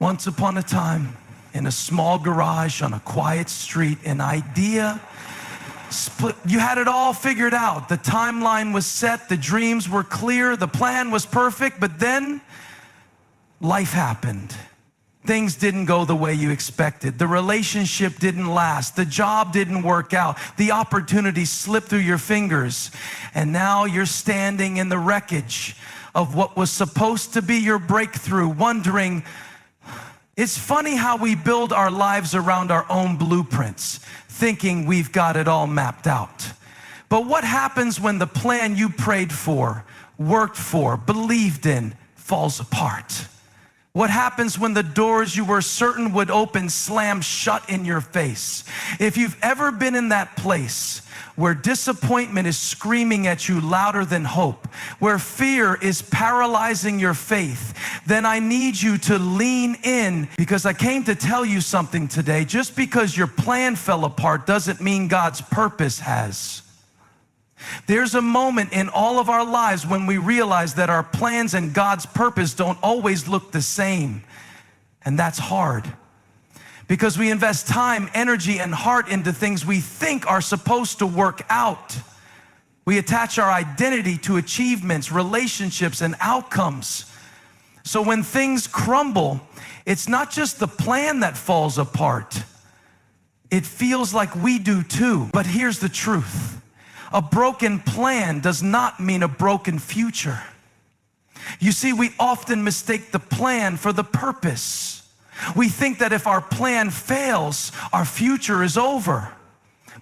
Once upon a time, in a small garage on a quiet street, an idea split. You had it all figured out. The timeline was set, the dreams were clear, the plan was perfect, but then life happened. Things didn't go the way you expected. The relationship didn't last. The job didn't work out. The opportunity slipped through your fingers. And now you're standing in the wreckage of what was supposed to be your breakthrough, wondering. It's funny how we build our lives around our own blueprints, thinking we've got it all mapped out. But what happens when the plan you prayed for, worked for, believed in, falls apart? What happens when the doors you were certain would open slam shut in your face? If you've ever been in that place where disappointment is screaming at you louder than hope, where fear is paralyzing your faith, then I need you to lean in, because I came to tell you something today. Just because your plan fell apart doesn't mean God's purpose has. There's a moment in all of our lives when we realize that our plans and God's purpose don't always look the same. And that's hard, because we invest time, energy, and heart into things we think are supposed to work out. We attach our identity to achievements, relationships, and outcomes. So when things crumble, it's not just the plan that falls apart. It feels like we do too. But here's the truth. A broken plan does not mean a broken future. You see, we often mistake the plan for the purpose. We think that if our plan fails, our future is over.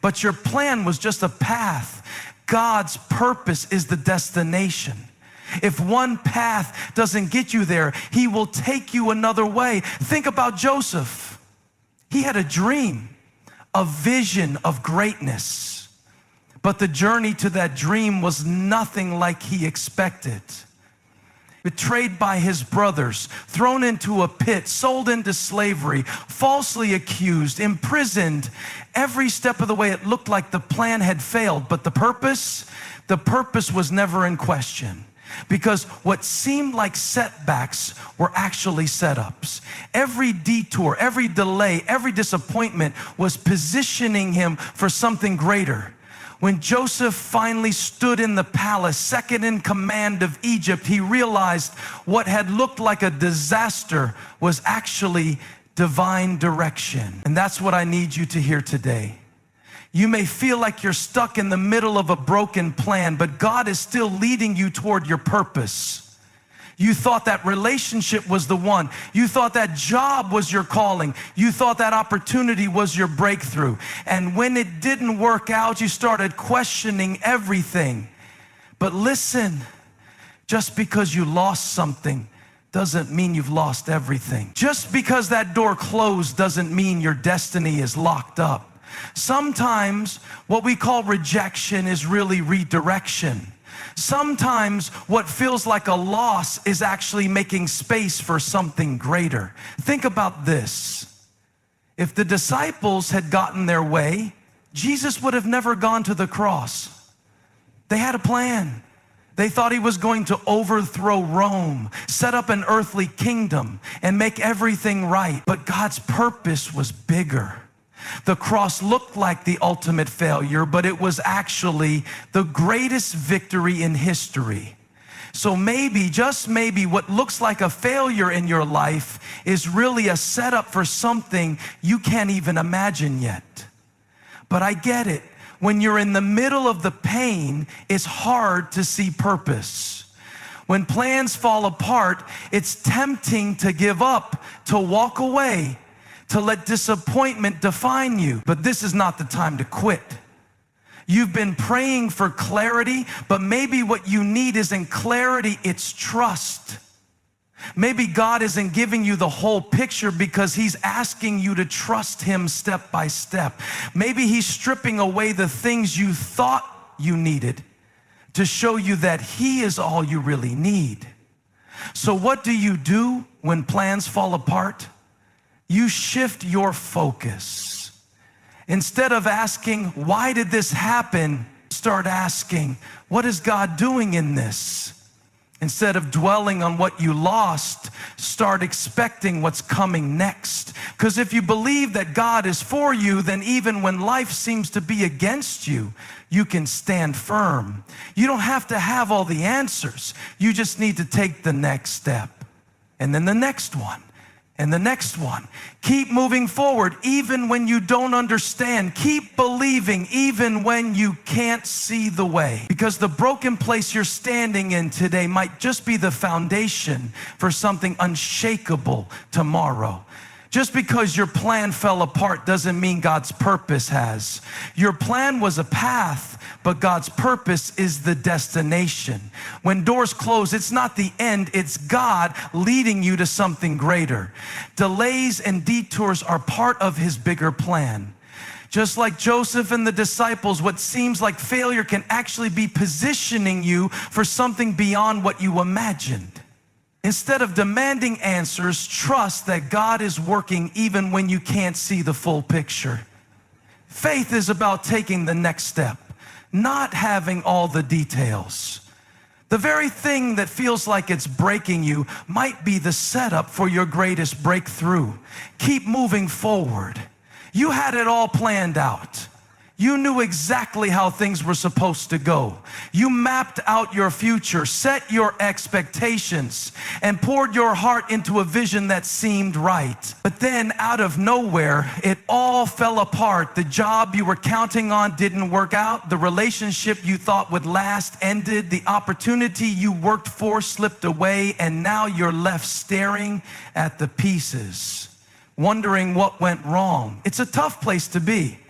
But your plan was just a path. God's purpose is the destination. If one path doesn't get you there, He will take you another way. Think about Joseph. He had a dream, a vision of greatness. But the journey to that dream was nothing like he expected. Betrayed by his brothers, thrown into a pit, sold into slavery, falsely accused, imprisoned. Every step of the way it looked like the plan had failed, but the purpose was never in question. Because what seemed like setbacks were actually setups. Every detour, every delay, every disappointment was positioning him for something greater. When Joseph finally stood in the palace, second in command of Egypt, he realized what had looked like a disaster was actually divine direction. And that's what I need you to hear today. You may feel like you're stuck in the middle of a broken plan, but God is still leading you toward your purpose. You thought that relationship was the one. You thought that job was your calling. You thought that opportunity was your breakthrough. And when it didn't work out, you started questioning everything. But listen, just because you lost something doesn't mean you've lost everything. Just because that door closed doesn't mean your destiny is locked up. Sometimes what we call rejection is really redirection. Sometimes what feels like a loss is actually making space for something greater. Think about this. If the disciples had gotten their way, Jesus would have never gone to the cross. They had a plan. They thought He was going to overthrow Rome, set up an earthly kingdom, and make everything right. But God's purpose was bigger. The cross looked like the ultimate failure, but it was actually the greatest victory in history. So maybe, just maybe, what looks like a failure in your life is really a setup for something you can't even imagine yet. But I get it. When you're in the middle of the pain, it's hard to see purpose. When plans fall apart, it's tempting to give up, to walk away, to let disappointment define you. But this is not the time to quit. You've been praying for clarity, but maybe what you need isn't clarity, it's trust. Maybe God isn't giving you the whole picture because He's asking you to trust Him step by step. Maybe He's stripping away the things you thought you needed to show you that He is all you really need. So what do you do when plans fall apart? You shift your focus. Instead of asking, why did this happen? Start asking, what is God doing in this? Instead of dwelling on what you lost, start expecting what's coming next. Because if you believe that God is for you, then even when life seems to be against you, you can stand firm. You don't have to have all the answers. You just need to take the next step. And then the next one. And the next one. Keep moving forward even when you don't understand. Keep believing even when you can't see the way. Because the broken place you're standing in today might just be the foundation for something unshakable tomorrow. Just because your plan fell apart doesn't mean God's purpose has. Your plan was a path, but God's purpose is the destination. When doors close, it's not the end, it's God leading you to something greater. Delays and detours are part of His bigger plan. Just like Joseph and the disciples, what seems like failure can actually be positioning you for something beyond what you imagined. Instead of demanding answers, trust that God is working even when you can't see the full picture. Faith is about taking the next step, not having all the details. The very thing that feels like it's breaking you might be the setup for your greatest breakthrough. Keep moving forward. You had it all planned out. You knew exactly how things were supposed to go. You mapped out your future, set your expectations, and poured your heart into a vision that seemed right. But then out of nowhere, it all fell apart. The job you were counting on didn't work out. The relationship you thought would last ended. The opportunity you worked for slipped away, and now you're left staring at the pieces, wondering what went wrong. It's a tough place to be.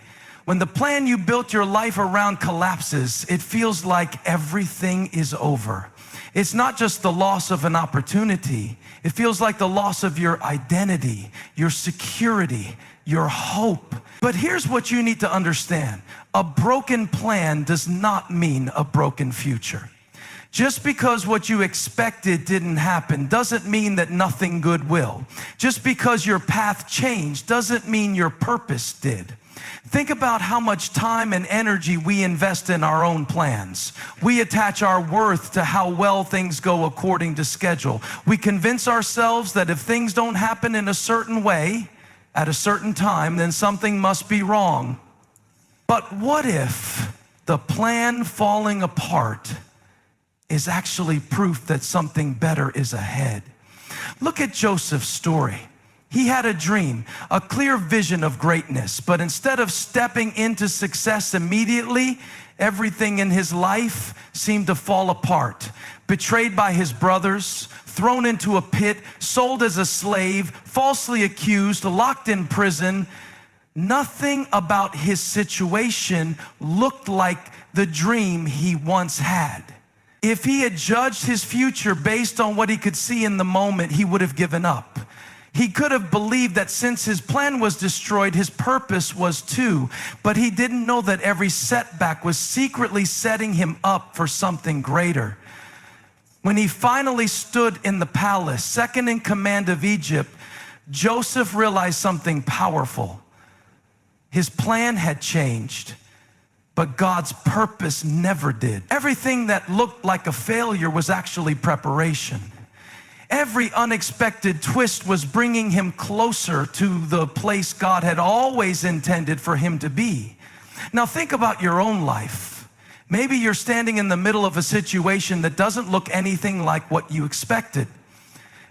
When the plan you built your life around collapses, it feels like everything is over. It's not just the loss of an opportunity. It feels like the loss of your identity, your security, your hope. But here's what you need to understand. A broken plan does not mean a broken future. Just because what you expected didn't happen doesn't mean that nothing good will. Just because your path changed doesn't mean your purpose did. Think about how much time and energy we invest in our own plans. We attach our worth to how well things go according to schedule. We convince ourselves that if things don't happen in a certain way, at a certain time, then something must be wrong. But what if the plan falling apart is actually proof that something better is ahead? Look at Joseph's story. He had a dream, a clear vision of greatness, but instead of stepping into success immediately, everything in his life seemed to fall apart. Betrayed by his brothers, thrown into a pit, sold as a slave, falsely accused, locked in prison. Nothing about his situation looked like the dream he once had. If he had judged his future based on what he could see in the moment, he would have given up. He could have believed that since his plan was destroyed, his purpose was too. But he didn't know that every setback was secretly setting him up for something greater. When he finally stood in the palace, second in command of Egypt, Joseph realized something powerful. His plan had changed, but God's purpose never did. Everything that looked like a failure was actually preparation. Every unexpected twist was bringing him closer to the place God had always intended for him to be. Now think about your own life. Maybe you're standing in the middle of a situation that doesn't look anything like what you expected.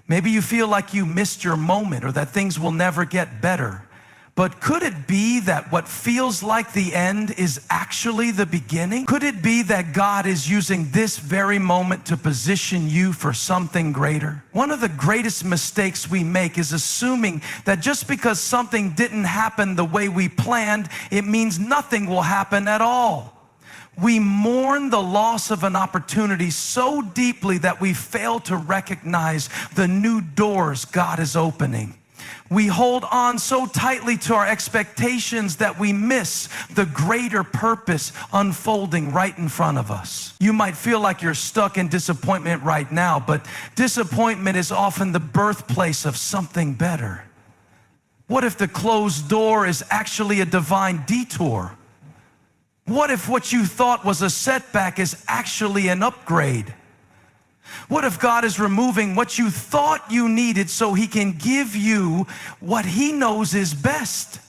Maybe you feel like you missed your moment or that things will never get better. But could it be that what feels like the end is actually the beginning? Could it be that God is using this very moment to position you for something greater? One of the greatest mistakes we make is assuming that just because something didn't happen the way we planned, it means nothing will happen at all. We mourn the loss of an opportunity so deeply that we fail to recognize the new doors God is opening. We hold on so tightly to our expectations that we miss the greater purpose unfolding right in front of us. You might feel like you're stuck in disappointment right now, but disappointment is often the birthplace of something better. What if the closed door is actually a divine detour? What if what you thought was a setback is actually an upgrade? What if God is removing what you thought you needed so he can give you what he knows is best?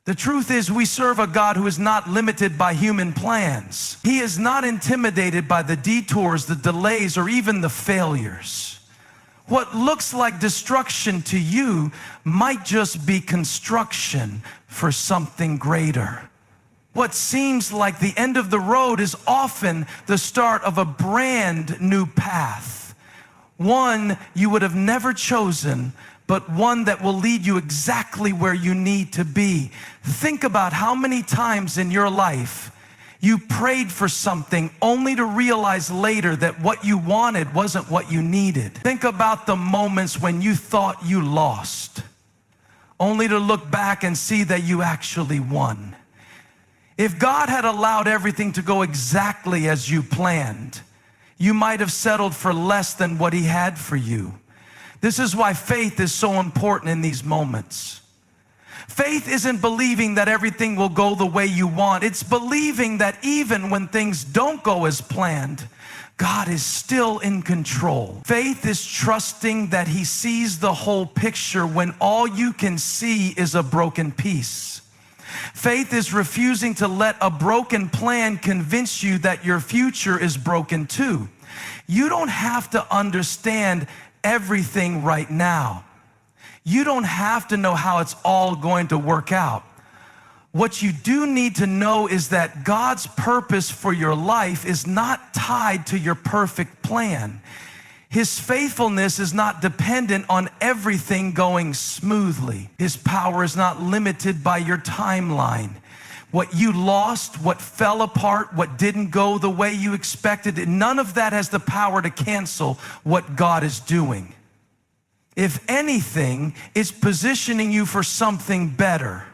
The truth is, we serve a God who is not limited by human plans. He is not intimidated by the detours, the delays, or even the failures. What looks like destruction to you might just be construction for something greater. What seems like the end of the road is often the start of a brand new path. One you would have never chosen, but one that will lead you exactly where you need to be. Think about how many times in your life you prayed for something only to realize later that what you wanted wasn't what you needed. Think about the moments when you thought you lost, only to look back and see that you actually won. If God had allowed everything to go exactly as you planned, you might have settled for less than what he had for you. This is why faith is so important in these moments. Faith isn't believing that everything will go the way you want. It's believing that even when things don't go as planned, God is still in control. Faith is trusting that he sees the whole picture when all you can see is a broken piece. Faith is refusing to let a broken plan convince you that your future is broken too. You don't have to understand everything right now. You don't have to know how it's all going to work out. What you do need to know is that God's purpose for your life is not tied to your perfect plan. His faithfulness is not dependent on everything going smoothly. His power is not limited by your timeline. What you lost, what fell apart, what didn't go the way you expected, none of that has the power to cancel what God is doing. If anything, it's positioning you for something better.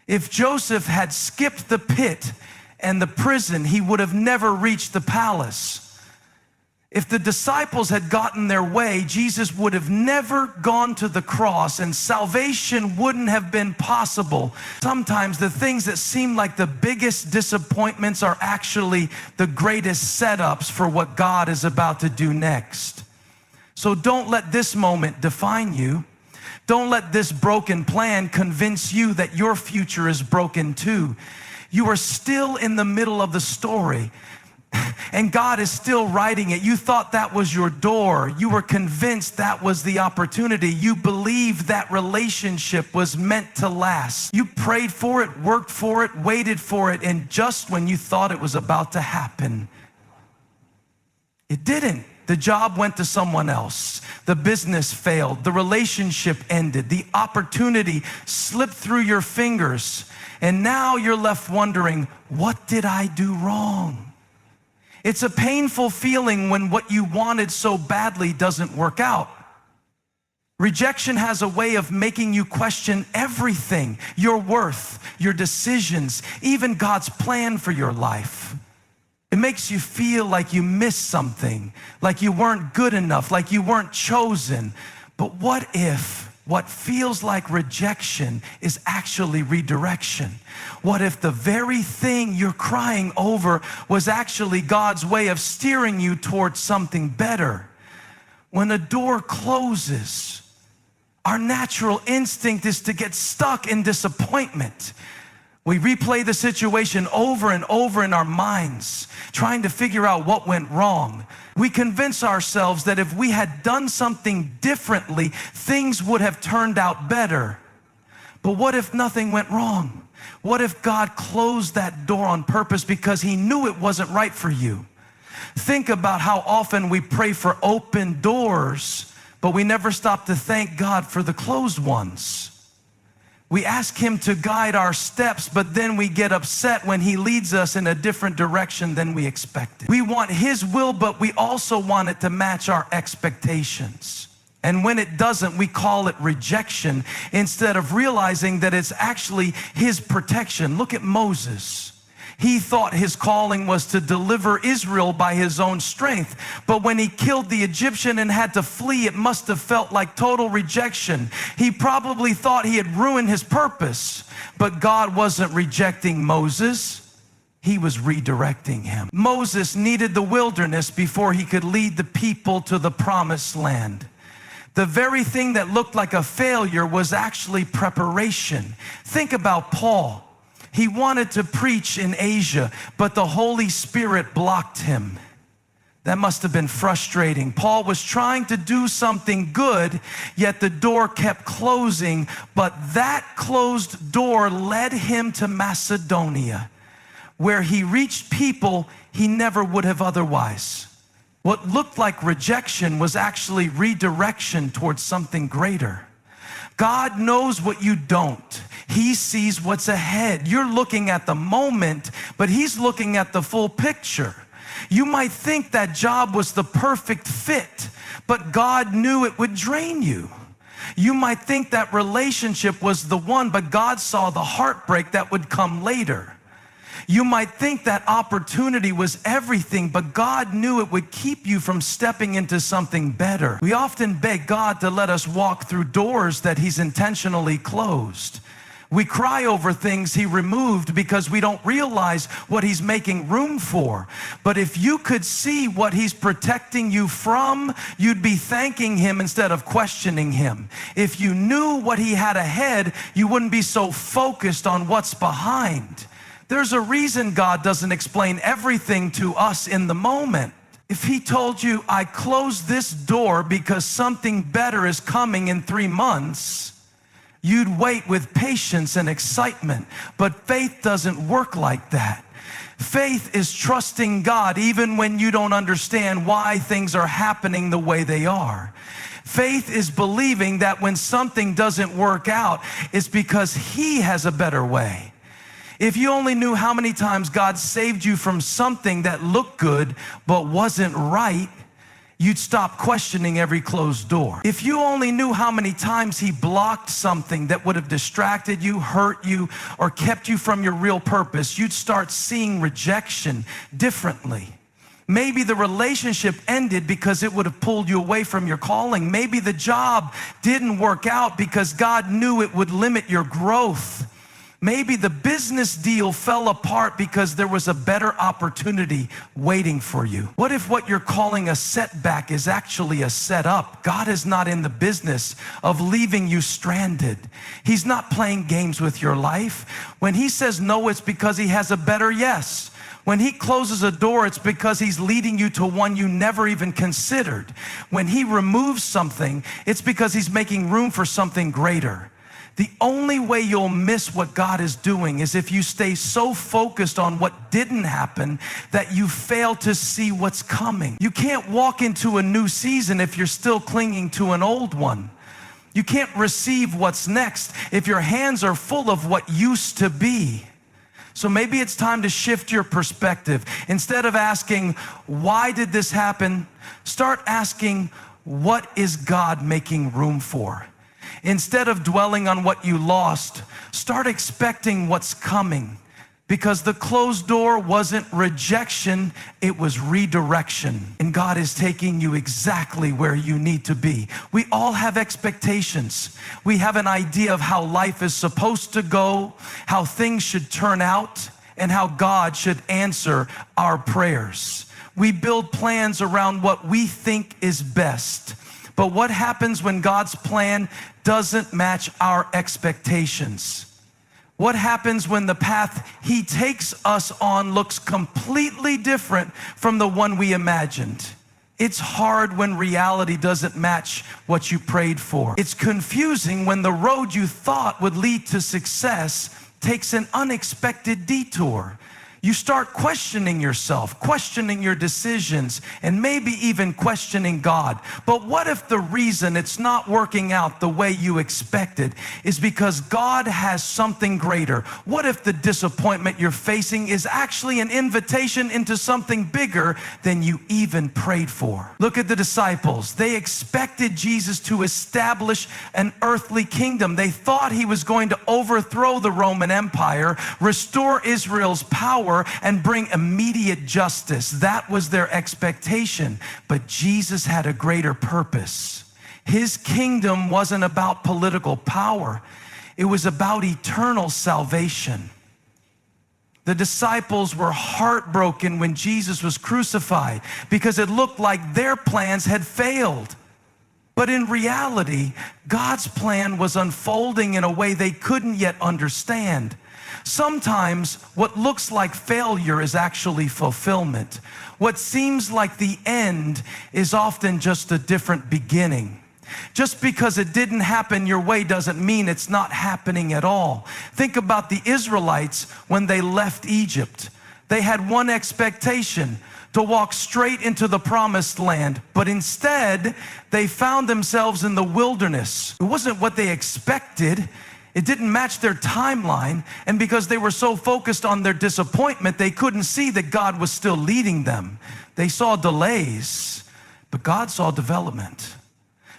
If Joseph had skipped the pit and the prison, he would have never reached the palace. If the disciples had gotten their way, Jesus would have never gone to the cross and salvation wouldn't have been possible. Sometimes the things that seem like the biggest disappointments are actually the greatest setups for what God is about to do next. So don't let this moment define you. Don't let this broken plan convince you that your future is broken too. You are still in the middle of the story. And God is still writing it. You thought that was your door. You were convinced that was the opportunity. You believed that relationship was meant to last. You prayed for it, worked for it, waited for it, and just when you thought it was about to happen, it didn't. The job went to someone else. The business failed. The relationship ended. The opportunity slipped through your fingers. And now you're left wondering, what did I do wrong? It's a painful feeling when what you wanted so badly doesn't work out. Rejection has a way of making you question everything, your worth, your decisions, even God's plan for your life. It makes you feel like you missed something, like you weren't good enough, like you weren't chosen. But what if what feels like rejection is actually redirection? What if the very thing you're crying over was actually God's way of steering you towards something better? When a door closes, our natural instinct is to get stuck in disappointment. We replay the situation over and over in our minds, trying to figure out what went wrong. We convince ourselves that if we had done something differently, things would have turned out better. But what if nothing went wrong? What if God closed that door on purpose because he knew it wasn't right for you? Think about how often we pray for open doors, but we never stop to thank God for the closed ones. We ask him to guide our steps, but then we get upset when he leads us in a different direction than we expected. We want his will, but we also want it to match our expectations. And when it doesn't, we call it rejection instead of realizing that it's actually his protection. Look at Moses. He thought his calling was to deliver Israel by his own strength. But when he killed the Egyptian and had to flee, it must have felt like total rejection. He probably thought he had ruined his purpose. But God wasn't rejecting Moses. He was redirecting him. Moses needed the wilderness before he could lead the people to the promised land. The very thing that looked like a failure was actually preparation. Think about Paul. He wanted to preach in Asia, but the Holy Spirit blocked him. That must have been frustrating. Paul was trying to do something good, yet the door kept closing, but that closed door led him to Macedonia, where he reached people he never would have otherwise. What looked like rejection was actually redirection towards something greater. God knows what you don't. He sees what's ahead. You're looking at the moment, but He's looking at the full picture. You might think that job was the perfect fit, but God knew it would drain you. You might think that relationship was the one, but God saw the heartbreak that would come later. You might think that opportunity was everything, but God knew it would keep you from stepping into something better. We often beg God to let us walk through doors that He's intentionally closed. We cry over things He removed because we don't realize what He's making room for. But if you could see what He's protecting you from, you'd be thanking Him instead of questioning Him. If you knew what He had ahead, you wouldn't be so focused on what's behind. There's a reason God doesn't explain everything to us in the moment. If He told you, I closed this door because something better is coming in 3 months, you'd wait with patience and excitement. But faith doesn't work like that. Faith is trusting God even when you don't understand why things are happening the way they are. Faith is believing that when something doesn't work out, it's because He has a better way. If you only knew how many times God saved you from something that looked good but wasn't right, you'd stop questioning every closed door. If you only knew how many times He blocked something that would have distracted you, hurt you, or kept you from your real purpose, you'd start seeing rejection differently. Maybe the relationship ended because it would have pulled you away from your calling. Maybe the job didn't work out because God knew it would limit your growth. Maybe the business deal fell apart because there was a better opportunity waiting for you. What if what you're calling a setback is actually a setup? God is not in the business of leaving you stranded. He's not playing games with your life. When He says no, it's because He has a better yes. When He closes a door, it's because He's leading you to one you never even considered. When He removes something, it's because He's making room for something greater. The only way you'll miss what God is doing is if you stay so focused on what didn't happen that you fail to see what's coming. You can't walk into a new season if you're still clinging to an old one. You can't receive what's next if your hands are full of what used to be. So maybe it's time to shift your perspective. Instead of asking, why did this happen? Start asking, what is God making room for? Instead of dwelling on what you lost, start expecting what's coming. Because the closed door wasn't rejection, it was redirection. And God is taking you exactly where you need to be. We all have expectations. We have an idea of how life is supposed to go, how things should turn out, and how God should answer our prayers. We build plans around what we think is best. But what happens when God's plan doesn't match our expectations? What happens when the path He takes us on looks completely different from the one we imagined? It's hard when reality doesn't match what you prayed for. It's confusing when the road you thought would lead to success takes an unexpected detour. You start questioning yourself, questioning your decisions, and maybe even questioning God. But what if the reason it's not working out the way you expected is because God has something greater? What if the disappointment you're facing is actually an invitation into something bigger than you even prayed for? Look at the disciples. They expected Jesus to establish an earthly kingdom. They thought He was going to overthrow the Roman Empire, restore Israel's power, and bring immediate justice. That was their expectation. But Jesus had a greater purpose. His kingdom wasn't about political power. It was about eternal salvation. The disciples were heartbroken when Jesus was crucified because it looked like their plans had failed. But in reality, God's plan was unfolding in a way they couldn't yet understand. Sometimes what looks like failure is actually fulfillment. What seems like the end is often just a different beginning. Just because it didn't happen your way doesn't mean it's not happening at all. Think about the Israelites when they left Egypt. They had one expectation: to walk straight into the promised land, but instead they found themselves in the wilderness. It wasn't what they expected. It didn't match their timeline, and because they were so focused on their disappointment, they couldn't see that God was still leading them. They saw delays, but God saw development.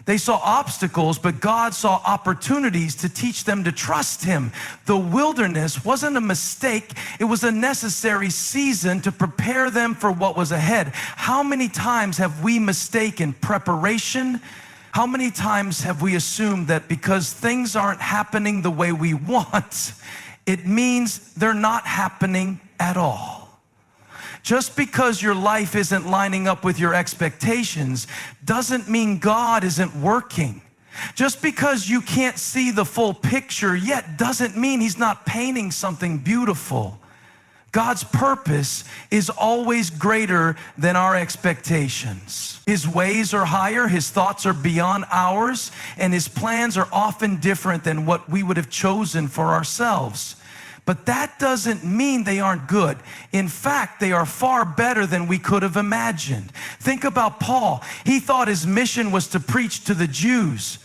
They saw obstacles, but God saw opportunities to teach them to trust Him. The wilderness wasn't a mistake. It was a necessary season to prepare them for what was ahead. How many times have we mistaken preparation? How many times have we assumed that because things aren't happening the way we want, it means they're not happening at all? Just because your life isn't lining up with your expectations doesn't mean God isn't working. Just because you can't see the full picture yet doesn't mean He's not painting something beautiful. God's purpose is always greater than our expectations. His ways are higher, His thoughts are beyond ours, and His plans are often different than what we would have chosen for ourselves. But that doesn't mean they aren't good. In fact, they are far better than we could have imagined. Think about Paul. He thought his mission was to preach to the Jews,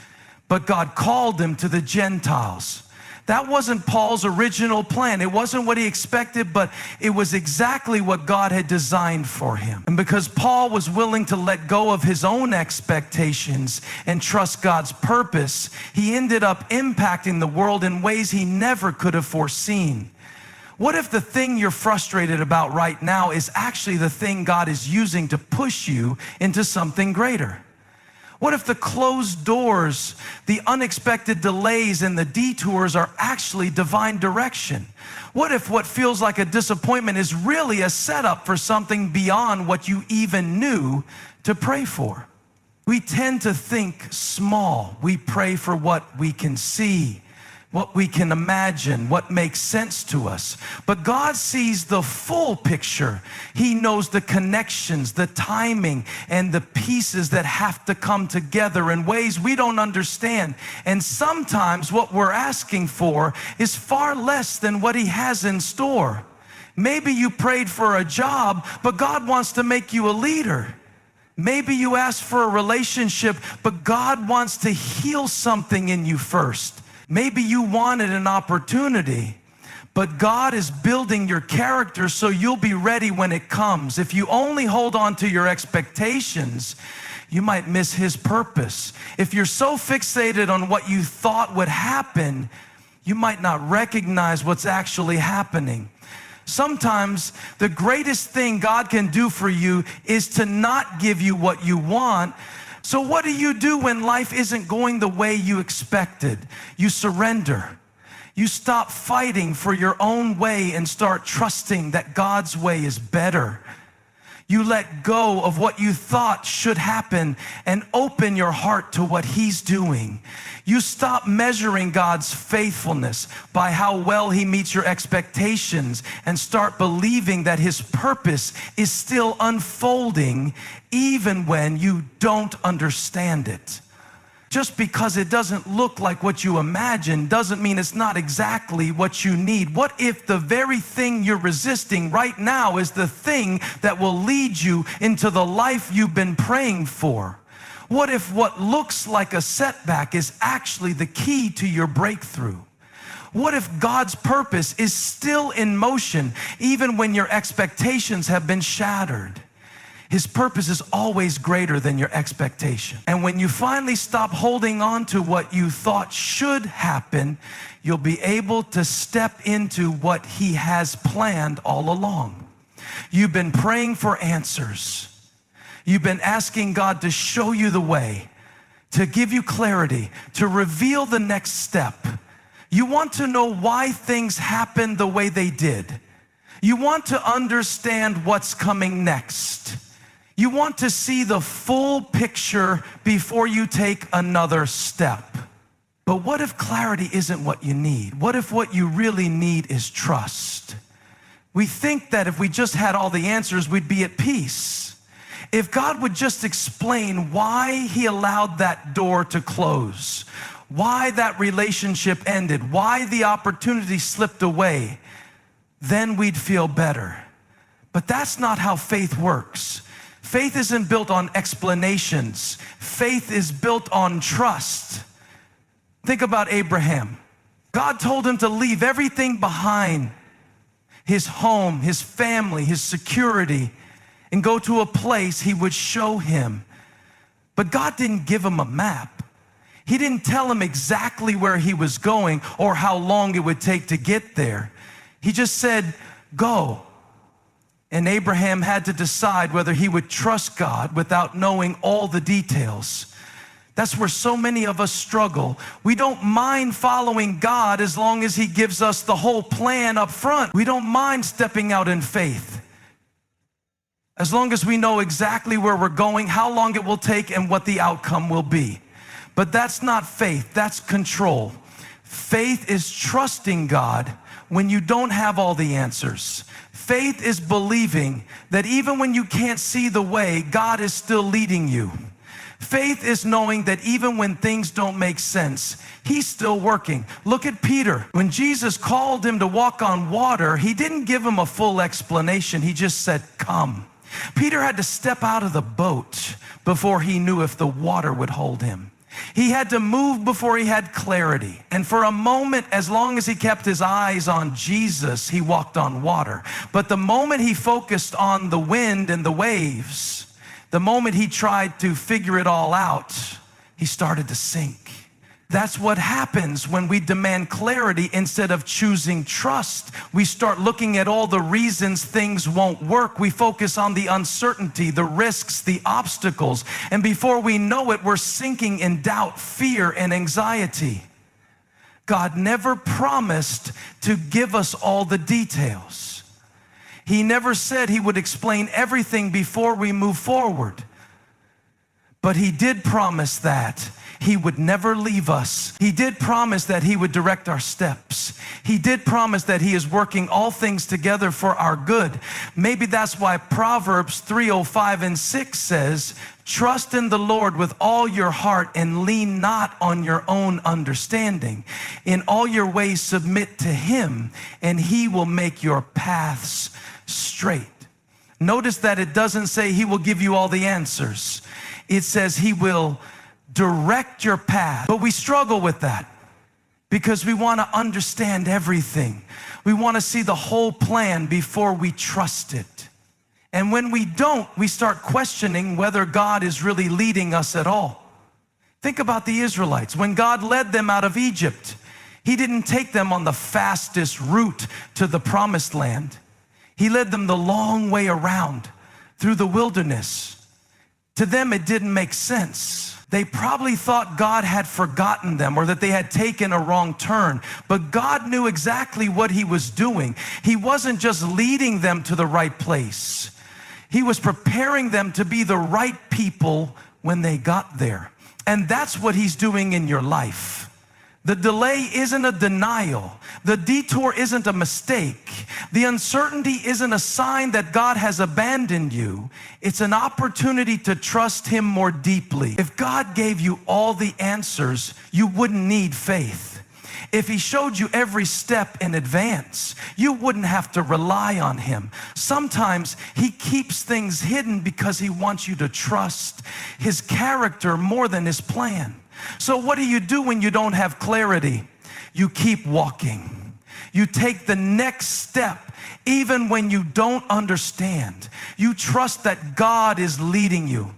but God called him to the Gentiles. That wasn't Paul's original plan. It wasn't what he expected, but it was exactly what God had designed for him. And because Paul was willing to let go of his own expectations and trust God's purpose, he ended up impacting the world in ways he never could have foreseen. What if the thing you're frustrated about right now is actually the thing God is using to push you into something greater? What if the closed doors, the unexpected delays, and the detours are actually divine direction? What if what feels like a disappointment is really a setup for something beyond what you even knew to pray for? We tend to think small. We pray for what we can see, what we can imagine, what makes sense to us. But God sees the full picture. He knows the connections, the timing, and the pieces that have to come together in ways we don't understand. And sometimes what we're asking for is far less than what He has in store. Maybe you prayed for a job, but God wants to make you a leader. Maybe you asked for a relationship, but God wants to heal something in you first. Maybe you wanted an opportunity, but God is building your character so you'll be ready when it comes. If you only hold on to your expectations, you might miss His purpose. If you're so fixated on what you thought would happen, you might not recognize what's actually happening. Sometimes the greatest thing God can do for you is to not give you what you want. So what do you do when life isn't going the way you expected? You surrender. You stop fighting for your own way and start trusting that God's way is better. You let go of what you thought should happen and open your heart to what He's doing. You stop measuring God's faithfulness by how well He meets your expectations and start believing that His purpose is still unfolding even when you don't understand it. Just because it doesn't look like what you imagine doesn't mean it's not exactly what you need. What if the very thing you're resisting right now is the thing that will lead you into the life you've been praying for? What if what looks like a setback is actually the key to your breakthrough? What if God's purpose is still in motion even when your expectations have been shattered? His purpose is always greater than your expectation. And when you finally stop holding on to what you thought should happen, you'll be able to step into what He has planned all along. You've been praying for answers. You've been asking God to show you the way, to give you clarity, to reveal the next step. You want to know why things happened the way they did. You want to understand what's coming next. You want to see the full picture before you take another step. But what if clarity isn't what you need? What if what you really need is trust? We think that if we just had all the answers, we'd be at peace. If God would just explain why he allowed that door to close, why that relationship ended, why the opportunity slipped away, then we'd feel better. But that's not how faith works. Faith isn't built on explanations. Faith is built on trust. Think about Abraham. God told him to leave everything behind, his home, his family, his security, and go to a place he would show him. But God didn't give him a map. He didn't tell him exactly where he was going or how long it would take to get there. He just said, go. And Abraham had to decide whether he would trust God without knowing all the details. That's where so many of us struggle. We don't mind following God as long as he gives us the whole plan up front. We don't mind stepping out in faith as long as we know exactly where we're going, how long it will take, and what the outcome will be. But that's not faith, that's control. Faith is trusting God when you don't have all the answers. Faith is believing that even when you can't see the way, God is still leading you. Faith is knowing that even when things don't make sense, he's still working. Look at Peter. When Jesus called him to walk on water, he didn't give him a full explanation. He just said, come. Peter had to step out of the boat before he knew if the water would hold him. He had to move before he had clarity. And for a moment, as long as he kept his eyes on Jesus, he walked on water. But the moment he focused on the wind and the waves, the moment he tried to figure it all out, he started to sink. That's what happens when we demand clarity instead of choosing trust. We start looking at all the reasons things won't work. We focus on the uncertainty, the risks, the obstacles. And before we know it, we're sinking in doubt, fear, and anxiety. God never promised to give us all the details. He never said he would explain everything before we move forward. But he did promise that he would never leave us. He did promise that he would direct our steps. He did promise that he is working all things together for our good. Maybe that's why Proverbs 3:5-6 says, trust in the Lord with all your heart and lean not on your own understanding. In all your ways submit to him, and he will make your paths straight. Notice that it doesn't say he will give you all the answers. It says he will direct your path. But we struggle with that because we want to understand everything. We want to see the whole plan before we trust it. And when we don't, we start questioning whether God is really leading us at all. Think about the Israelites. When God led them out of Egypt, he didn't take them on the fastest route to the promised land. He led them the long way around through the wilderness. To them, it didn't make sense. They probably thought God had forgotten them or that they had taken a wrong turn. But God knew exactly what he was doing. He wasn't just leading them to the right place. He was preparing them to be the right people when they got there. And that's what he's doing in your life. The delay isn't a denial. The detour isn't a mistake. The uncertainty isn't a sign that God has abandoned you. It's an opportunity to trust him more deeply. If God gave you all the answers, you wouldn't need faith. If he showed you every step in advance, you wouldn't have to rely on him. Sometimes he keeps things hidden because he wants you to trust his character more than his plan. So what do you do when you don't have clarity? You keep walking. You take the next step even when you don't understand. You trust that God is leading you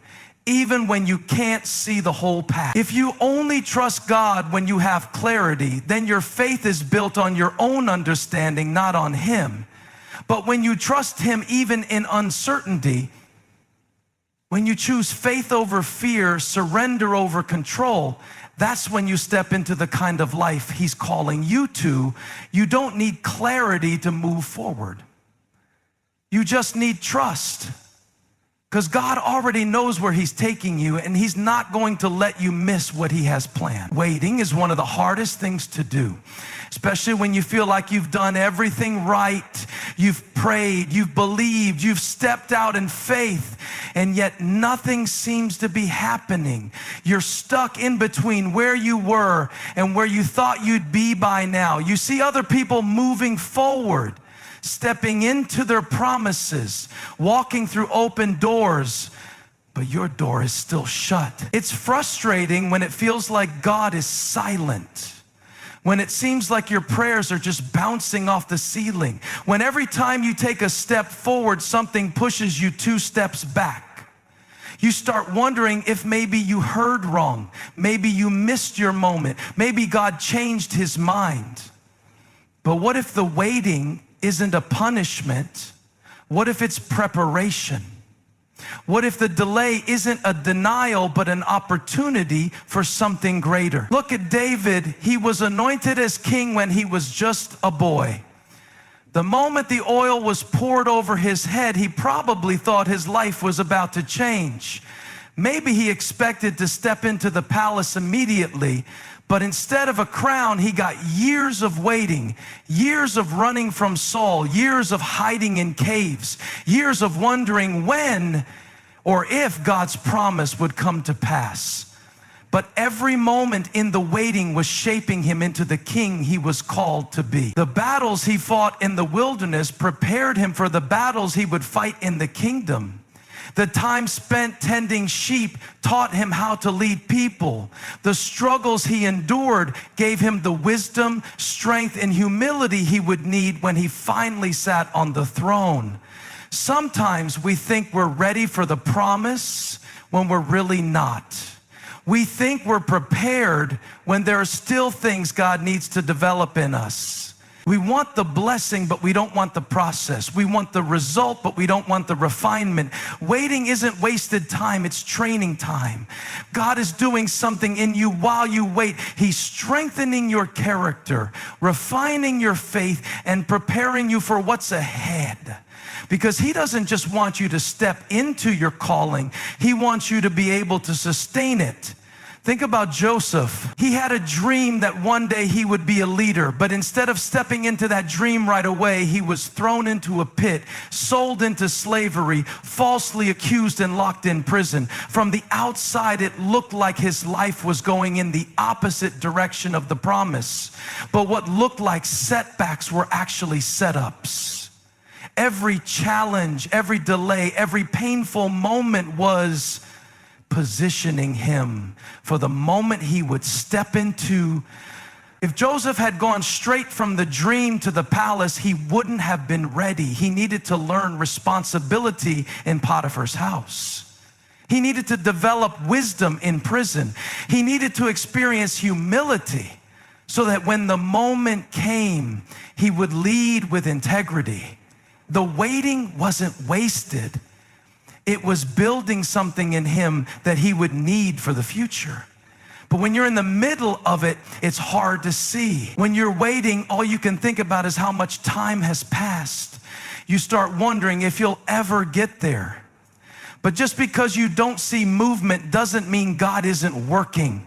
even when you can't see the whole path. If you only trust God when you have clarity, then your faith is built on your own understanding, not on him. But when you trust him even in uncertainty, when you choose faith over fear, surrender over control, that's when you step into the kind of life he's calling you to. You don't need clarity to move forward. You just need trust. Because God already knows where He's taking you, and He's not going to let you miss what He has planned. Waiting is one of the hardest things to do, especially when you feel like you've done everything right. You've prayed, you've believed, you've stepped out in faith, and yet nothing seems to be happening. You're stuck in between where you were and where you thought you'd be by now. You see other people moving forward, stepping into their promises, walking through open doors, but your door is still shut. It's frustrating when it feels like God is silent, when it seems like your prayers are just bouncing off the ceiling, when every time you take a step forward, something pushes you 2 steps back. You start wondering if maybe you heard wrong, maybe you missed your moment, maybe God changed His mind. But what if the waiting isn't a punishment? What if it's preparation? What if the delay isn't a denial, but an opportunity for something greater? Look at David. He was anointed as king when he was just a boy. The moment the oil was poured over his head, he probably thought his life was about to change. Maybe he expected to step into the palace immediately, but instead of a crown, he got years of waiting, years of running from Saul, years of hiding in caves, years of wondering when or if God's promise would come to pass. But every moment in the waiting was shaping him into the king he was called to be. The battles he fought in the wilderness prepared him for the battles he would fight in the kingdom. The time spent tending sheep taught him how to lead people. The struggles he endured gave him the wisdom, strength, and humility he would need when he finally sat on the throne. Sometimes we think we're ready for the promise when we're really not. We think we're prepared when there are still things God needs to develop in us. We want the blessing, but we don't want the process. We want the result, but we don't want the refinement. Waiting isn't wasted time, it's training time. God is doing something in you while you wait. He's strengthening your character, refining your faith, and preparing you for what's ahead. Because He doesn't just want you to step into your calling, He wants you to be able to sustain it. Think about Joseph. He had a dream that one day he would be a leader, but instead of stepping into that dream right away, he was thrown into a pit, sold into slavery, falsely accused and locked in prison. From the outside, it looked like his life was going in the opposite direction of the promise. But what looked like setbacks were actually setups. Every challenge, every delay, every painful moment was positioning him for the moment he would step into. If Joseph had gone straight from the dream to the palace, he wouldn't have been ready. He needed to learn responsibility in Potiphar's house. He needed to develop wisdom in prison. He needed to experience humility so that when the moment came, he would lead with integrity. The waiting wasn't wasted. It was building something in him that he would need for the future. But when you're in the middle of it, it's hard to see. When you're waiting, all you can think about is how much time has passed. You start wondering if you'll ever get there. But just because you don't see movement doesn't mean God isn't working.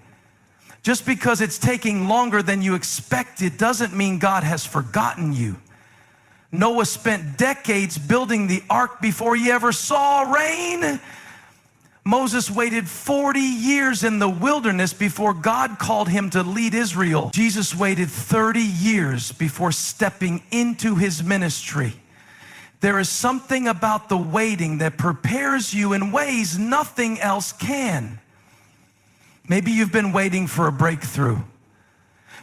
Just because it's taking longer than you expected doesn't mean God has forgotten you. Noah spent decades building the ark before he ever saw rain. Moses waited 40 years in the wilderness before God called him to lead Israel. Jesus waited 30 years before stepping into his ministry. There is something about the waiting that prepares you in ways nothing else can. Maybe you've been waiting for a breakthrough.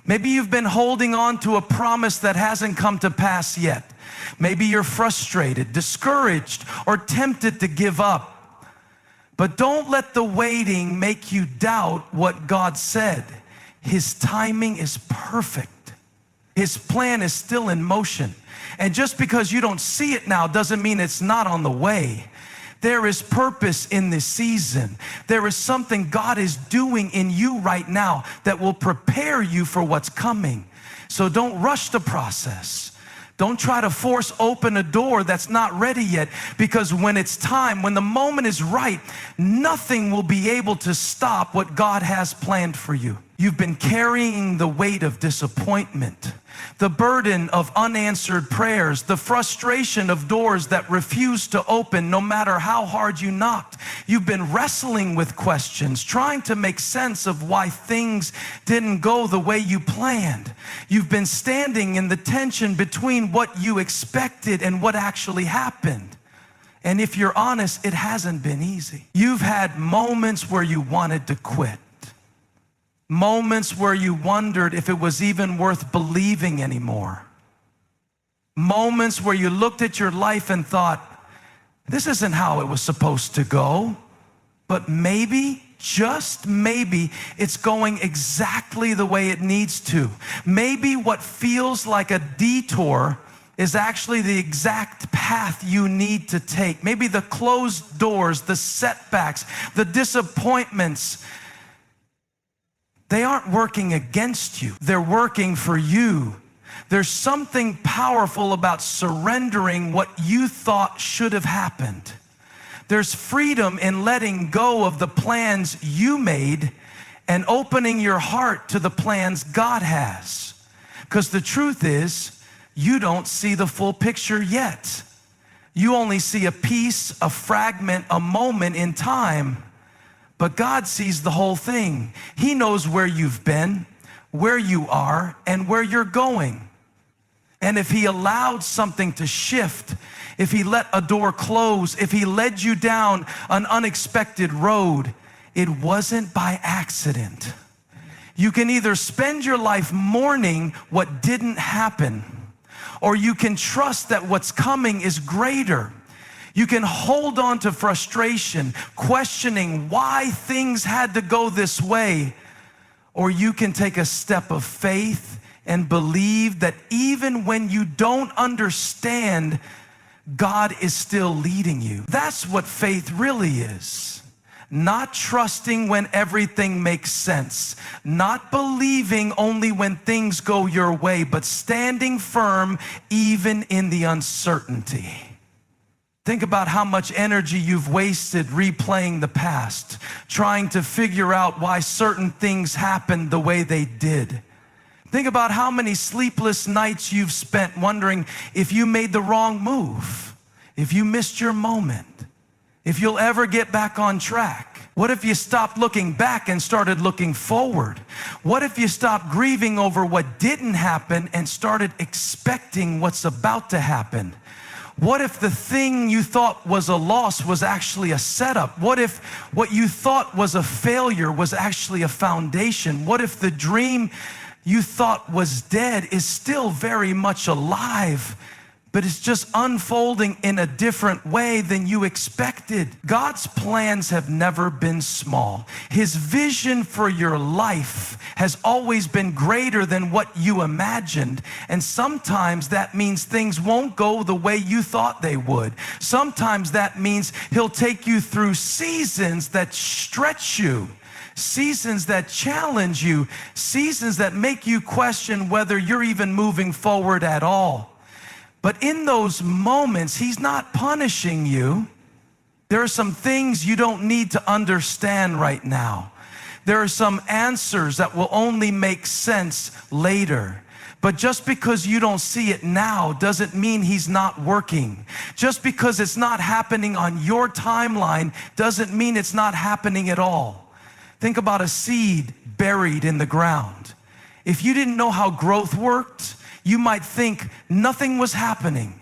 Maybe you've been holding on to a promise that hasn't come to pass yet. Maybe you're frustrated, discouraged, or tempted to give up. But don't let the waiting make you doubt what God said. His timing is perfect. His plan is still in motion. And just because you don't see it now doesn't mean it's not on the way. There is purpose in this season. There is something God is doing in you right now that will prepare you for what's coming. So don't rush the process. Don't try to force open a door that's not ready yet, because when it's time, when the moment is right, nothing will be able to stop what God has planned for you. You've been carrying the weight of disappointment, the burden of unanswered prayers, the frustration of doors that refuse to open no matter how hard you knocked. You've been wrestling with questions, trying to make sense of why things didn't go the way you planned. You've been standing in the tension between what you expected and what actually happened. And if you're honest, it hasn't been easy. You've had moments where you wanted to quit. Moments where you wondered if it was even worth believing anymore. Moments where you looked at your life and thought, this isn't how it was supposed to go. But maybe, just maybe, it's going exactly the way it needs to. Maybe what feels like a detour is actually the exact path you need to take. Maybe the closed doors, the setbacks, the disappointments, they aren't working against you. They're working for you. There's something powerful about surrendering what you thought should have happened. There's freedom in letting go of the plans you made and opening your heart to the plans God has. Because the truth is, you don't see the full picture yet. You only see a piece, a fragment, a moment in time. But God sees the whole thing. He knows where you've been, where you are, and where you're going. And if He allowed something to shift, if He let a door close, if He led you down an unexpected road, it wasn't by accident. You can either spend your life mourning what didn't happen, or you can trust that what's coming is greater. You can hold on to frustration, questioning why things had to go this way, or you can take a step of faith and believe that even when you don't understand, God is still leading you. That's what faith really is. Not trusting when everything makes sense, not believing only when things go your way, but standing firm even in the uncertainty. Think about how much energy you've wasted replaying the past, trying to figure out why certain things happened the way they did. Think about how many sleepless nights you've spent wondering if you made the wrong move, if you missed your moment, if you'll ever get back on track. What if you stopped looking back and started looking forward? What if you stopped grieving over what didn't happen and started expecting what's about to happen? What if the thing you thought was a loss was actually a setup? What if what you thought was a failure was actually a foundation? What if the dream you thought was dead is still very much alive, but it's just unfolding in a different way than you expected? God's plans have never been small. His vision for your life has always been greater than what you imagined. And sometimes that means things won't go the way you thought they would. Sometimes that means He'll take you through seasons that stretch you, seasons that challenge you, seasons that make you question whether you're even moving forward at all. But in those moments, He's not punishing you. There are some things you don't need to understand right now. There are some answers that will only make sense later. But just because you don't see it now doesn't mean He's not working. Just because it's not happening on your timeline doesn't mean it's not happening at all. Think about a seed buried in the ground. If you didn't know how growth worked, you might think nothing was happening.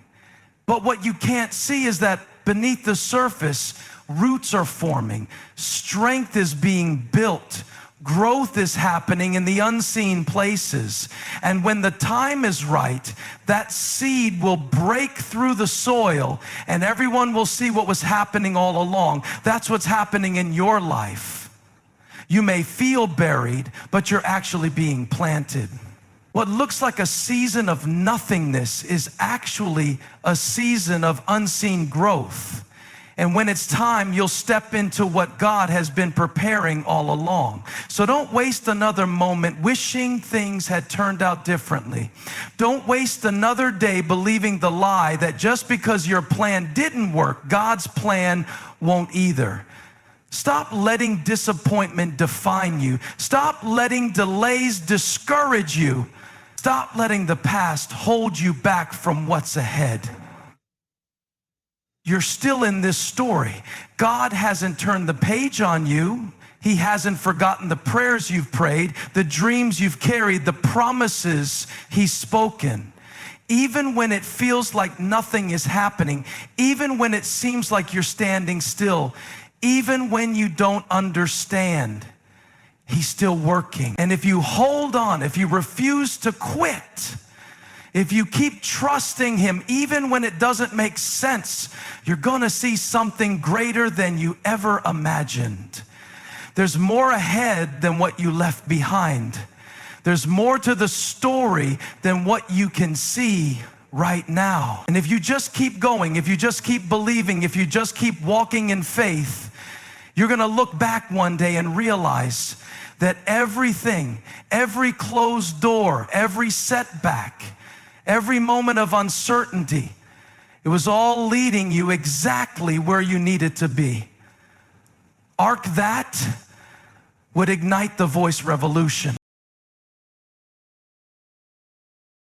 But what you can't see is that beneath the surface, roots are forming, strength is being built, growth is happening in the unseen places. And when the time is right, that seed will break through the soil and everyone will see what was happening all along. That's what's happening in your life. You may feel buried, but you're actually being planted. What looks like a season of nothingness is actually a season of unseen growth. And when it's time, you'll step into what God has been preparing all along. So don't waste another moment wishing things had turned out differently. Don't waste another day believing the lie that just because your plan didn't work, God's plan won't either. Stop letting disappointment define you. Stop letting delays discourage you. Stop letting the past hold you back from what's ahead. You're still in this story. God hasn't turned the page on you. He hasn't forgotten the prayers you've prayed, the dreams you've carried, the promises He's spoken. Even when it feels like nothing is happening, even when it seems like you're standing still, even when you don't understand, He's still working. And if you hold on, if you refuse to quit, if you keep trusting Him, even when it doesn't make sense, you're going to see something greater than you ever imagined. There's more ahead than what you left behind. There's more to the story than what you can see right now. And if you just keep going, if you just keep believing, if you just keep walking in faith, you're going to look back one day and realize that everything, every closed door, every setback, every moment of uncertainty, it was all leading you exactly where you needed to be. That would ignite the voice revolution.